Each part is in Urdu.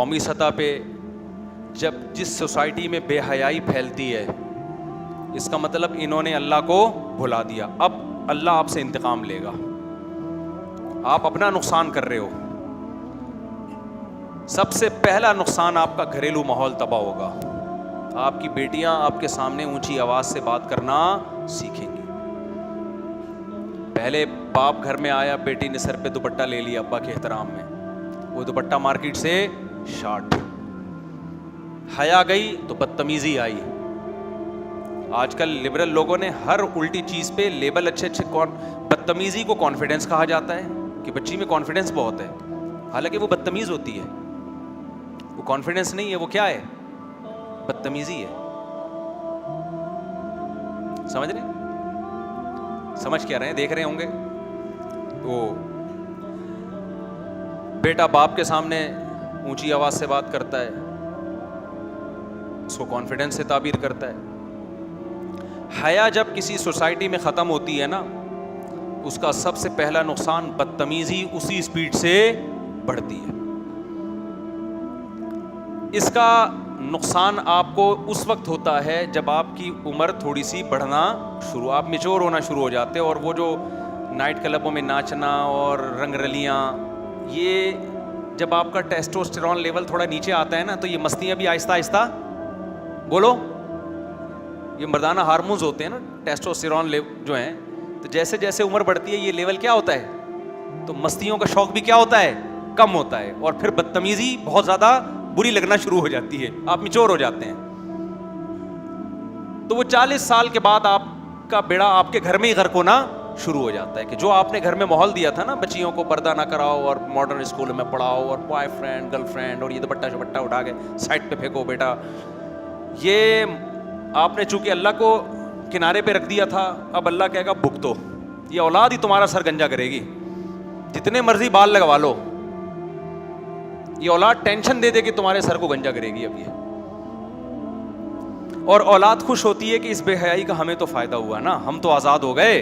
قومی سطح پہ جب جس سوسائٹی میں بے حیائی پھیلتی ہے، اس کا مطلب انہوں نے اللہ کو بھلا دیا. اب اللہ آپ سے انتقام لے گا. آپ اپنا نقصان کر رہے ہو. سب سے پہلا نقصان آپ کا گھریلو ماحول تباہ ہوگا. آپ کی بیٹیاں آپ کے سامنے اونچی آواز سے بات کرنا سیکھیں گی. پہلے باپ گھر میں آیا، بیٹی نے سر پہ دوپٹہ لے لیا ابا کے احترام میں، وہ دوپٹہ مارکیٹ سے شارٹ. حیا گئی تو بدتمیزی آئی. آج کل لبرل لوگوں نے ہر الٹی چیز پہ لیبل اچھے بدتمیزی کو کانفیڈنس کہا جاتا ہے کہ بچی میں کانفیڈنس بہت ہے، حالانکہ وہ بدتمیز ہوتی ہے. وہ کانفیڈنس نہیں ہے، وہ کیا ہے؟ بدتمیزی ہے. سمجھ رہے؟ سمجھ کیا رہے ہیں؟ دیکھ رہے ہوں گے وہ بیٹا باپ کے سامنے اونچی آواز سے بات کرتا ہے، اس کو کانفیڈنس سے تعبیر کرتا ہے. حیا جب کسی سوسائٹی میں ختم ہوتی ہے نا، اس کا سب سے پہلا نقصان بدتمیزی اسی سپیڈ سے بڑھتی ہے. اس کا نقصان آپ کو اس وقت ہوتا ہے جب آپ کی عمر تھوڑی سی بڑھنا شروع، آپ میچور ہونا شروع ہو جاتے ہیں. اور وہ جو نائٹ کلبوں میں ناچنا اور رنگ رلیاں، یہ جب آپ کا ٹیسٹوسٹیرون لیول تھوڑا نیچے آتا ہے نا، تو یہ مستیاں بھی آہستہ آہستہ، بولو، یہ مردانہ ہارمونز ہوتے ہیں نا ٹیسٹوسٹیرون جو ہیں، تو جیسے جیسے عمر بڑھتی ہے یہ لیول کیا ہوتا ہے، تو مستیوں کا شوق بھی کیا ہوتا ہے، کم ہوتا ہے. اور پھر بدتمیزی بہت زیادہ بری لگنا شروع ہو جاتی ہے، آپ میچور ہو جاتے ہیں. تو وہ 40 سال کے بعد آپ کا بیڑا آپ کے گھر میں ہی غرق ہونا شروع ہو جاتا ہے کہ جو آپ نے گھر میں ماحول دیا تھا نا، بچیوں کو پردہ نہ کراؤ اور ماڈرن اسکول میں پڑھاؤ اور بوائے فرینڈ گرل فرینڈ اور یہ دوپٹہ شپٹہ اٹھا کے سائڈ پہ پھینکو بیٹا، یہ آپ نے چونکہ اللہ کو کنارے پہ رکھ دیا تھا. اب اللہ کہے گا بھگتو، یہ اولاد ہی تمہارا سر گنجا کرے گی، جتنے مرضی بال لگوا لو، یہ اولاد ٹینشن دے دے کہ تمہارے سر کو گنجا کرے گی. اب یہ اور اولاد خوش ہوتی ہے کہ اس بے حیائی کا ہمیں تو فائدہ ہوا نا، ہم تو آزاد ہو گئے.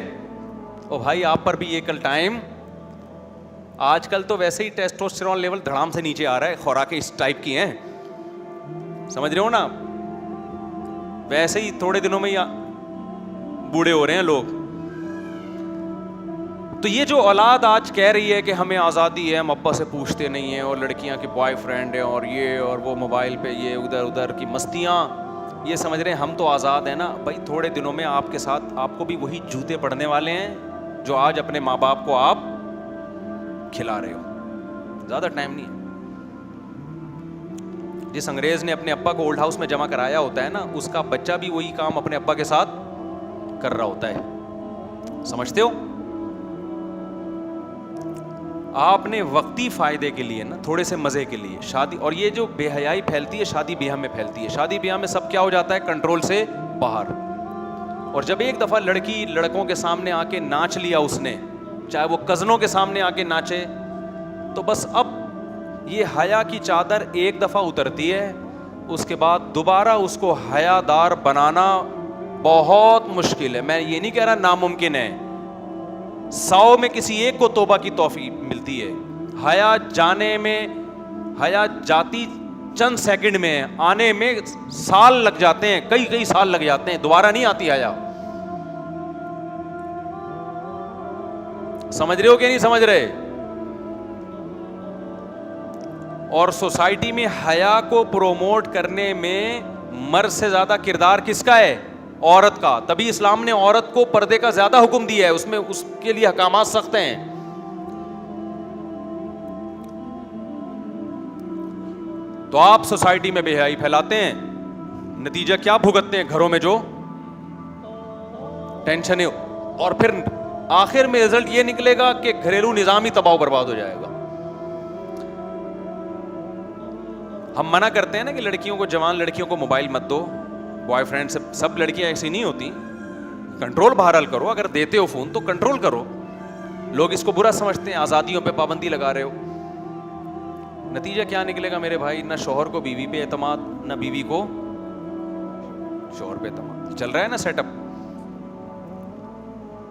او بھائی آپ پر بھی یہ کل ٹائم، آج کل تو ویسے ہی ٹیسٹوسٹیرون لیول دھڑام سے نیچے آ رہا ہے، خوراکیں اس ٹائپ کی ہیں، سمجھ رہے ہو نا؟ ویسے ہی تھوڑے دنوں میں بوڑھے ہو رہے ہیں لوگ. تو یہ جو اولاد آج کہہ رہی ہے کہ ہمیں آزادی ہے، ہم ابا سے پوچھتے نہیں ہیں، اور لڑکیاں کے بوائے فرینڈ ہیں اور یہ اور وہ موبائل پہ یہ ادھر ادھر کی مستیاں، یہ سمجھ رہے ہیں ہم تو آزاد ہیں نا. بھائی تھوڑے دنوں میں آپ کے ساتھ آپ کو بھی وہی جوتے پڑنے والے ہیں جو آج اپنے ماں باپ کو آپ کھلا رہے ہو. زیادہ ٹائم نہیں ہے. جس انگریز نے اپنے ابا کو اولڈ ہاؤس میں جمع کرایا ہوتا ہے نا، اس کا بچہ بھی وہی کام اپنے ابا کے ساتھ کر رہا ہوتا ہے. سمجھتے ہو؟ آپ نے وقتی فائدے کے لیے نا، تھوڑے سے مزے کے لیے شادی، اور یہ جو بے حیائی پھیلتی ہے شادی بیاہ میں پھیلتی ہے. شادی بیاہ میں سب کیا ہو جاتا ہے، کنٹرول سے باہر. اور جب ایک دفعہ لڑکی لڑکوں کے سامنے آ کے ناچ لیا اس نے، چاہے وہ کزنوں کے سامنے آ کے ناچے، تو بس اب یہ حیا کی چادر ایک دفعہ اترتی ہے، اس کے بعد دوبارہ اس کو حیا دار بنانا بہت مشکل ہے. میں یہ نہیں کہہ رہا ناممکن ہے، 100 میں کسی ایک کو توبہ کی توفیق ملتی ہے. حیا جانے میں، حیا جاتی چند سیکنڈ میں، آنے میں سال لگ جاتے ہیں، کئی سال لگ جاتے ہیں، دوبارہ نہیں آتی حیا. سمجھ رہے ہو کہ نہیں سمجھ رہے؟ اور سوسائٹی میں حیا کو پروموٹ کرنے میں مرد سے زیادہ کردار کس کا ہے؟ عورت کا. تبھی اسلام نے عورت کو پردے کا زیادہ حکم دیا ہے، اس میں اس کے لیے احکامات سخت ہیں. تو آپ سوسائٹی میں بے حیائی پھیلاتے ہیں، نتیجہ کیا بھگتتے ہیں گھروں میں؟ جو ٹینشن ہے، اور پھر آخر میں رزلٹ یہ نکلے گا کہ گھریلو نظام ہی تباہ و برباد ہو جائے گا. ہم منع کرتے ہیں نا کہ لڑکیوں کو، جوان لڑکیوں کو موبائل مت دو، بوائے فرینڈ سے. سب لڑکیاں ایسی نہیں ہوتی، کنٹرول بہرحال کرو. اگر دیتے ہو فون تو کنٹرول کرو. لوگ اس کو برا سمجھتے ہیں، آزادیوں پہ پابندی لگا رہے ہو. نتیجہ کیا نکلے گا میرے بھائی؟ نہ شوہر کو بیوی پہ اعتماد، نہ بیوی کو شوہر پہ اعتماد. چل رہا ہے نا سیٹ اپ.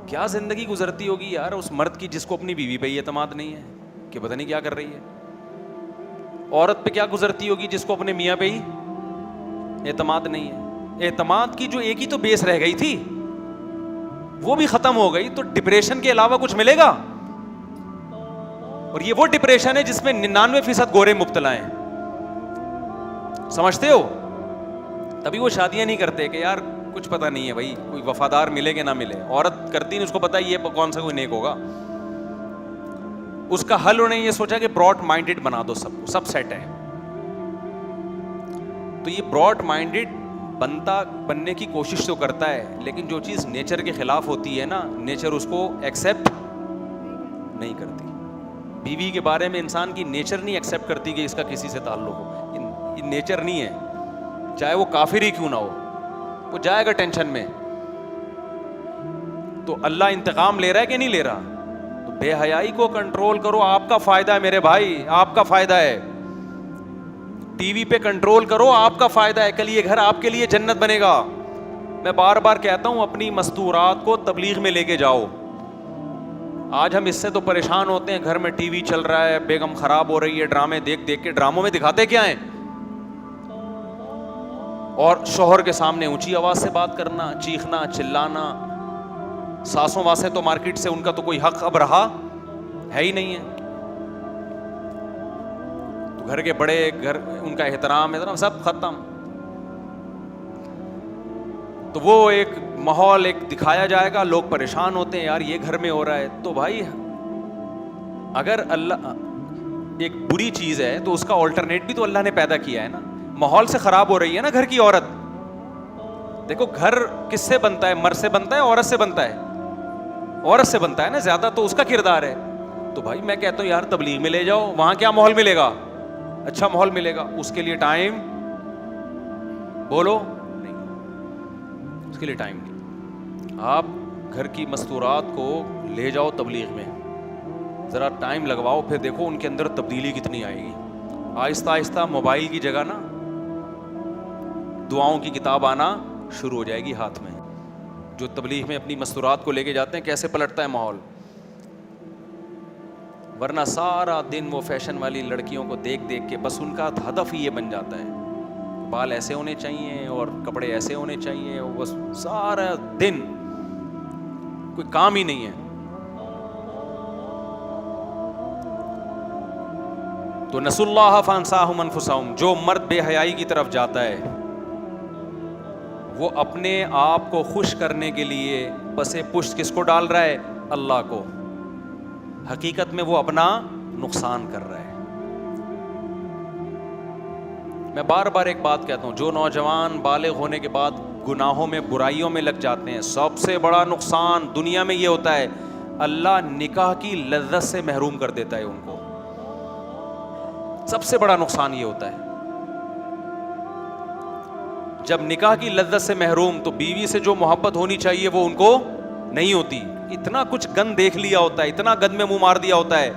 کیا زندگی گزرتی ہوگی یار اس مرد کی جس کو اپنی بیوی پہ ہی اعتماد نہیں ہے، کہ پتہ نہیں کیا کر رہی ہے. عورت پہ کیا گزرتی ہوگی جس کو اپنے میاں پہ ہی اعتماد نہیں ہے؟ اعتماد کی جو ایک ہی تو بیس رہ گئی تھی وہ بھی ختم ہو گئی, تو ڈپریشن کے علاوہ کچھ ملے گا؟ اور یہ وہ ڈپریشن ہے جس میں 99% گورے مبتلا ہیں, سمجھتے ہو؟ تبھی وہ شادیاں نہیں کرتے کہ یار کچھ پتہ نہیں ہے بھائی, کوئی وفادار ملے کہ نہ ملے. عورت کرتی نہیں, اس کو پتہ ہے یہ کون سا کوئی نیک ہوگا. اس کا حل انہوں نے یہ سوچا کہ براڈ مائنڈیڈ بنا دو, سب سیٹ ہے. تو یہ براڈ مائنڈیڈ بننے کی کوشش تو کرتا ہے, لیکن جو چیز نیچر کے خلاف ہوتی ہے نا, نیچر اس کو ایکسیپٹ نہیں کرتی. بیوی کے بارے میں انسان کی نیچر نہیں ایکسیپٹ کرتی کہ اس کا کسی سے تعلق ہو. یہ نیچر نہیں ہے, چاہے وہ کافر ہی کیوں نہ ہو, وہ جائے گا ٹینشن میں. تو اللہ انتقام لے رہا ہے کہ نہیں لے رہا؟ تو بے حیائی کو کنٹرول کرو, آپ کا فائدہ ہے میرے بھائی, آپ کا فائدہ ہے. ٹی وی پہ کنٹرول کرو, آپ کا فائدہ ہے. کل یہ گھر آپ کے لیے جنت بنے گا. میں بار بار کہتا ہوں اپنی مستورات کو تبلیغ میں لے کے جاؤ. آج ہم اس سے تو پریشان ہوتے ہیں, گھر میں ٹی وی چل رہا ہے, بیگم خراب ہو رہی ہے, ڈرامے دیکھ دیکھ کے. ڈراموں میں دکھاتے کیا ہیں؟ اور شوہر کے سامنے اونچی آواز سے بات کرنا, چیخنا, چلانا. ساسوں واسے تو مارکیٹ سے ان کا تو کوئی حق اب رہا ہے ہی نہیں ہے. تو گھر کے بڑے, گھر ان کا احترام سب ختم. تو وہ ایک ماحول ایک دکھایا جائے گا, لوگ پریشان ہوتے ہیں یار یہ گھر میں ہو رہا ہے. تو بھائی اگر اللہ ایک بری چیز ہے تو اس کا آلٹرنیٹ بھی تو اللہ نے پیدا کیا ہے نا. ماحول سے خراب ہو رہی ہے نا گھر کی عورت. دیکھو گھر کس سے بنتا ہے؟ مرد سے بنتا ہے, عورت سے بنتا ہے؟ عورت سے بنتا ہے نا زیادہ, تو اس کا کردار ہے. تو بھائی میں کہتا ہوں یار تبلیغ میں لے جاؤ, وہاں کیا ماحول ملے گا؟ اچھا ماحول ملے گا. اس کے لیے ٹائم بولو نہیں, اس کے لیے ٹائم نہیں. آپ گھر کی مستورات کو لے جاؤ تبلیغ میں, ذرا ٹائم لگواؤ, پھر دیکھو ان کے اندر تبدیلی کتنی آئے گی. آہستہ آہستہ موبائل کی جگہ نا دعاؤں کی کتاب آنا شروع ہو جائے گی ہاتھ میں. جو تبلیغ میں اپنی مستورات کو لے کے جاتے ہیں کیسے پلٹتا ہے ماحول. ورنہ سارا دن وہ فیشن والی لڑکیوں کو دیکھ دیکھ کے بس ان کا ہدف ہی یہ بن جاتا ہے, بال ایسے ہونے چاہیے اور کپڑے ایسے ہونے چاہیے, بس سارا دن کوئی کام ہی نہیں ہے. تو نسوا اللہ فانساہم انفسہم. جو مرد بے حیائی کی طرف جاتا ہے وہ اپنے آپ کو خوش کرنے کے لیے پسے پشت کس کو ڈال رہا ہے؟ اللہ کو. حقیقت میں وہ اپنا نقصان کر رہا ہے. میں بار بار ایک بات کہتا ہوں, جو نوجوان بالغ ہونے کے بعد گناہوں میں برائیوں میں لگ جاتے ہیں, سب سے بڑا نقصان دنیا میں یہ ہوتا ہے اللہ نکاح کی لذت سے محروم کر دیتا ہے ان کو. سب سے بڑا نقصان یہ ہوتا ہے جب نکاح کی لذت سے محروم, تو بیوی سے جو محبت ہونی چاہیے وہ ان کو نہیں ہوتی. اتنا کچھ گند دیکھ لیا ہوتا ہے, اتنا گند میں منہ مار دیا ہوتا ہے,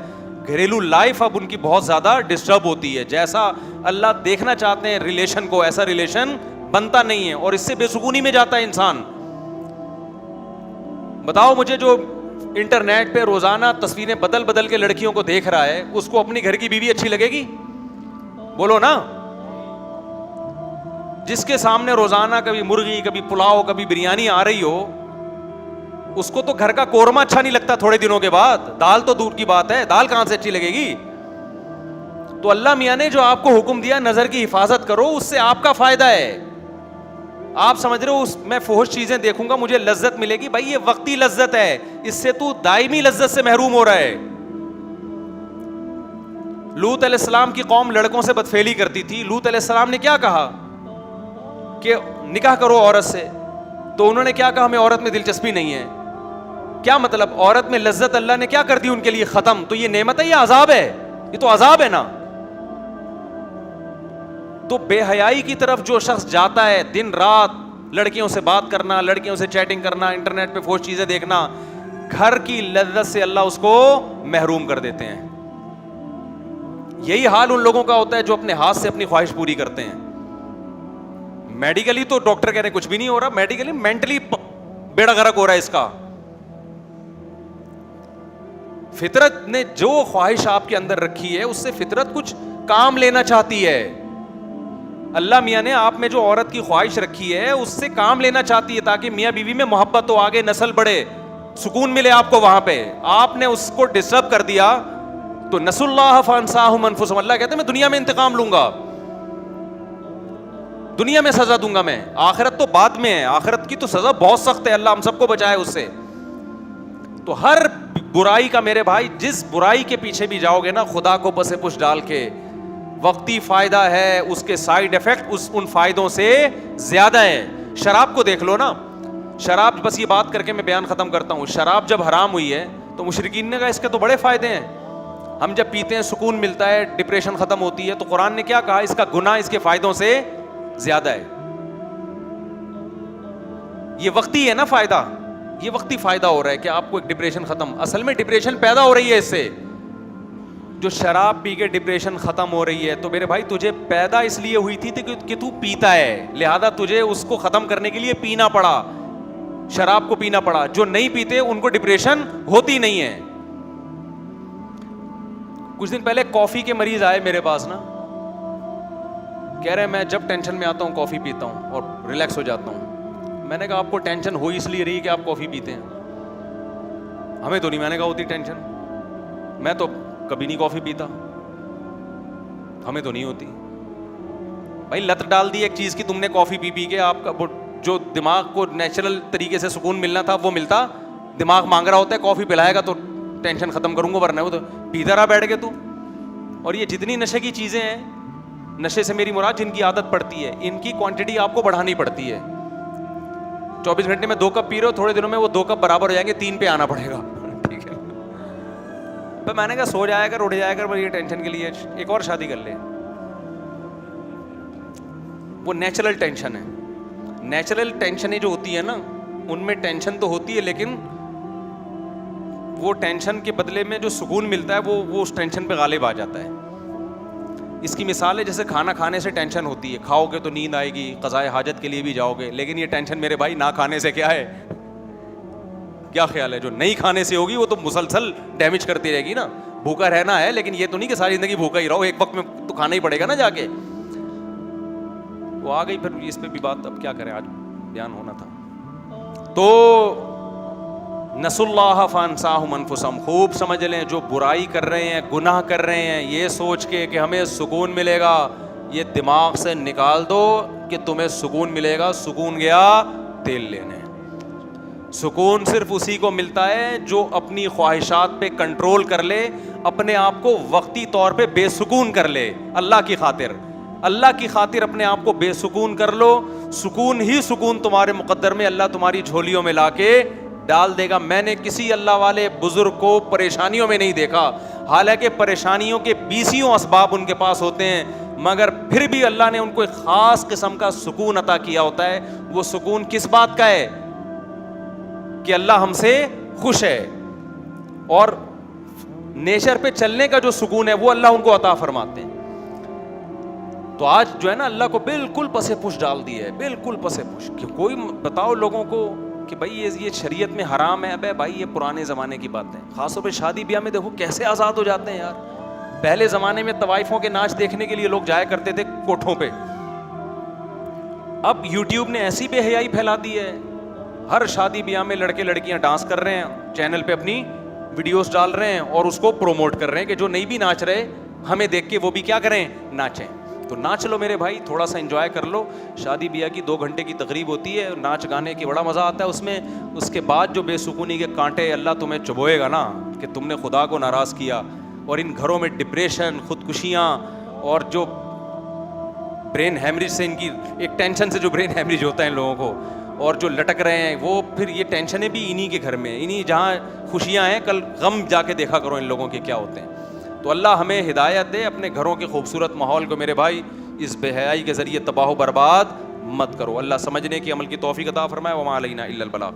گھریلو لائف اب ان کی بہت زیادہ ڈسٹرب ہوتی ہے. جیسا اللہ دیکھنا چاہتے ہیں ریلیشن کو, ایسا ریلیشن بنتا نہیں ہے, اور اس سے بے سکونی میں جاتا ہے انسان. بتاؤ مجھے, جو انٹرنیٹ پہ روزانہ تصویریں بدل بدل کے لڑکیوں کو دیکھ رہا ہے, اس کو اپنی گھر کی بیوی اچھی لگے گی؟ بولو نا. جس کے سامنے روزانہ کبھی مرغی, کبھی پلاؤ, کبھی بریانی آ رہی ہو, اس کو تو گھر کا قورمہ اچھا نہیں لگتا تھوڑے دنوں کے بعد. دال تو دور کی بات ہے, دال کہاں سے اچھی لگے گی؟ تو اللہ میاں نے جو آپ کو حکم دیا نظر کی حفاظت کرو, اس سے آپ کا فائدہ ہے. آپ سمجھ رہے ہو میں فحش چیزیں دیکھوں گا مجھے لذت ملے گی؟ بھائی یہ وقتی لذت ہے, اس سے تو دائمی لذت سے محروم ہو رہا ہے. لوط علیہ السلام کی قوم لڑکوں سے بدفعلی کرتی تھی. لوط علیہ السلام نے کیا کہا کہ نکاح کرو عورت سے, تو انہوں نے کیا کہا ہمیں عورت میں دلچسپی نہیں ہے. کیا مطلب؟ عورت میں لذت اللہ نے کیا کر دی ان کے لیے؟ ختم. تو یہ نعمت ہے یا عذاب ہے؟ یہ تو عذاب ہے نا. تو بے حیائی کی طرف جو شخص جاتا ہے, دن رات لڑکیوں سے بات کرنا, لڑکیوں سے چیٹنگ کرنا, انٹرنیٹ پہ فحش چیزیں دیکھنا, گھر کی لذت سے اللہ اس کو محروم کر دیتے ہیں. یہی حال ان لوگوں کا ہوتا ہے جو اپنے ہاتھ سے اپنی خواہش پوری کرتے ہیں. میڈیکلی تو ڈاکٹر کہہ رہے ہیں کچھ بھی نہیں ہو رہا, میڈیکلی مینٹلی بیڑا غرق ہو رہا ہے اس کا. فطرت نے جو خواہش آپ کے اندر رکھی ہے اس سے فطرت کچھ کام لینا چاہتی ہے. اللہ میاں نے آپ میں جو عورت کی خواہش رکھی ہے اس سے کام لینا چاہتی ہے تاکہ میاں بیوی میں محبت ہو, آگے نسل بڑھے, سکون ملے آپ کو. وہاں پہ آپ نے اس کو ڈسٹرب کر دیا تو نسوا اللہ فانساہم انفسہم. اللہ کہتے ہیں میں دنیا میں انتقام لوں گا, دنیا میں سزا دوں گا میں, آخرت تو بعد میں ہے. آخرت کی تو سزا بہت سخت ہے, اللہ ہم سب کو بچائے اس سے. تو ہر برائی کا میرے بھائی, جس برائی کے پیچھے بھی جاؤ گے نا, خدا کو پس پش ڈال کے, وقتی فائدہ ہے, اس کے سائیڈ افیکٹ ان فائدوں سے زیادہ ہے. شراب کو دیکھ لو نا, شراب, بس یہ بات کر کے میں بیان ختم کرتا ہوں. شراب جب حرام ہوئی ہے تو مشرکین نے کہا اس کے تو بڑے فائدے ہیں, ہم جب پیتے ہیں سکون ملتا ہے, ڈپریشن ختم ہوتی ہے. تو قرآن نے کیا کہا, اس کا گناہ اس کے فائدوں سے زیادہ ہے. یہ وقتی ہے نا فائدہ, یہ وقتی فائدہ ہو رہا ہے کہ آپ کو ایک ڈپریشن ختم, اصل میں ڈپریشن پیدا ہو رہی ہے اس سے. جو شراب پی کے ڈپریشن ختم ہو رہی ہے تو میرے بھائی تجھے پیدا اس لیے ہوئی تھی کہ تو پیتا ہے, لہذا تجھے اس کو ختم کرنے کے لیے پینا پڑا, شراب کو پینا پڑا. جو نہیں پیتے ان کو ڈپریشن ہوتی نہیں ہے. کچھ دن پہلے کافی کے مریض آئے میرے پاس نا, کہہ رہے ہیں میں جب ٹینشن میں آتا ہوں کافی پیتا ہوں اور ریلیکس ہو جاتا ہوں. میں نے کہا آپ کو ٹینشن ہو اس لیے رہی کہ آپ کافی پیتے ہیں, ہمیں تو نہیں, میں نے کہا ہوتی ٹینشن, میں تو کبھی نہیں کافی پیتا, ہمیں تو نہیں ہوتی. بھائی لت ڈال دی ایک چیز کی تم نے کافی پی پی کے, آپ کا جو دماغ کو نیچرل طریقے سے سکون ملنا تھا وہ ملتا, دماغ مانگ رہا ہوتا ہے کافی پلائے گا تو ٹینشن ختم کروں گا, ورنہ وہ تو پیتا رہا بیٹھ کے تو. اور یہ جتنی نشے کی چیزیں ہیں, نشے سے میری مراد جن کی عادت پڑتی ہے, ان کی کوانٹٹی آپ کو بڑھانی پڑتی ہے. 24 گھنٹے میں 2 کپ پی رہے ہو, تھوڑے دنوں میں وہ 2 کپ برابر ہو جائیں گے, 3 پہ آنا پڑے گا. ٹھیک ہے, تو میں نے کہا سو جایا کر, اٹھ جایا کر, یہ ٹینشن کے لیے ایک اور شادی کر لے. وہ نیچرل ٹینشن ہے. نیچرل ٹینشنیں جو ہوتی ہے نا, ان میں ٹینشن تو ہوتی ہے لیکن وہ ٹینشن کے بدلے میں جو سکون ملتا ہے وہ اس ٹینشن پہ غالب آ جاتا ہے. اس کی مثال ہے جیسے کھانا کھانے سے ٹینشن ہوتی ہے, کھاؤ گے تو نیند آئے گی, قضائے حاجت کے لیے بھی جاؤ گے, لیکن یہ ٹینشن میرے بھائی نہ کھانے سے کیا ہے, کیا خیال ہے, جو نہیں کھانے سے ہوگی وہ تو مسلسل ڈیمیج کرتی رہے گی نا. بھوکا رہنا ہے لیکن یہ تو نہیں کہ ساری زندگی بھوکا ہی رہو, ایک وقت میں تو کھانا ہی پڑے گا نا جا کے. وہ آ گئی پھر اس پہ بھی بات, اب کیا کریں, آج بیان ہونا تھا. تو نسوا اللہ فانساہم انفسہم, خوب سمجھ لیں جو برائی کر رہے ہیں, گناہ کر رہے ہیں, یہ سوچ کے کہ ہمیں سکون ملے گا, یہ دماغ سے نکال دو کہ تمہیں سکون ملے گا. سکون گیا تیل لینے. سکون صرف اسی کو ملتا ہے جو اپنی خواہشات پہ کنٹرول کر لے, اپنے آپ کو وقتی طور پہ بے سکون کر لے. اللہ کی خاطر, اللہ کی خاطر اپنے آپ کو بے سکون کر لو. سکون ہی سکون تمہارے مقدر میں اللہ تمہاری جھولیوں میں لا کے ڈال دے گا. میں نے کسی اللہ والے بزرگ کو پریشانیوں میں نہیں دیکھا, حالانکہ پریشانیوں کے 20 اسباب ان کے پاس ہوتے ہیں, مگر پھر بھی اللہ نے ان کو ایک خاص قسم کا سکون عطا کیا ہوتا ہے. وہ سکون کس بات کا ہے, کہ اللہ ہم سے خوش ہے, اور نیچر پہ چلنے کا جو سکون ہے وہ اللہ ان کو عطا فرماتے ہیں. تو آج جو ہے نا اللہ کو بالکل پسے پش ڈال دی ہے, بالکل پسے پش. کوئی بتاؤ لوگوں کو کہ بھائی یہ شریعت میں حرام ہے, ابے بھائی یہ پرانے زمانے کی باتیں. خاص طور پہ شادی بیاہ میں دیکھو کیسے آزاد ہو جاتے ہیں یار. پہلے زمانے میں طوائفوں کے ناچ دیکھنے کے لیے لوگ جایا کرتے تھے کوٹھوں پہ, اب یوٹیوب نے ایسی بے حیائی پھیلا دی ہے, ہر شادی بیاہ میں لڑکے لڑکیاں ڈانس کر رہے ہیں, چینل پہ اپنی ویڈیوز ڈال رہے ہیں اور اس کو پروموٹ کر رہے ہیں کہ جو نہیں بھی ناچ رہے ہمیں دیکھ کے وہ بھی کیا کریں, ناچیں. تو ناچ لو میرے بھائی, تھوڑا سا انجوائے کر لو. شادی بیاہ کی 2 گھنٹے کی تقریب ہوتی ہے, ناچ گانے کی بڑا مزہ آتا ہے اس میں. اس کے بعد جو بے سکونی کے کانٹے اللہ تمہیں چبوئے گا نا کہ تم نے خدا کو ناراض کیا, اور ان گھروں میں ڈپریشن, خودکشیاں, اور جو برین ہیمریج سے ان کی ایک ٹینشن سے جو برین ہیمریج ہوتا ہے ان لوگوں کو, اور جو لٹک رہے ہیں وہ پھر یہ ٹینشنیں بھی انہی کے گھر میں, انہی جہاں خوشیاں ہیں کل غم جا کے دیکھا کرو ان لوگوں کے کیا ہوتے ہیں. تو اللہ ہمیں ہدایت دے, اپنے گھروں کے خوبصورت ماحول کو میرے بھائی اس بے حیائی کے ذریعے تباہ و برباد مت کرو. اللہ سمجھنے کی عمل کی توفیق عطا فرمائے. وما علینا الا البلاغ.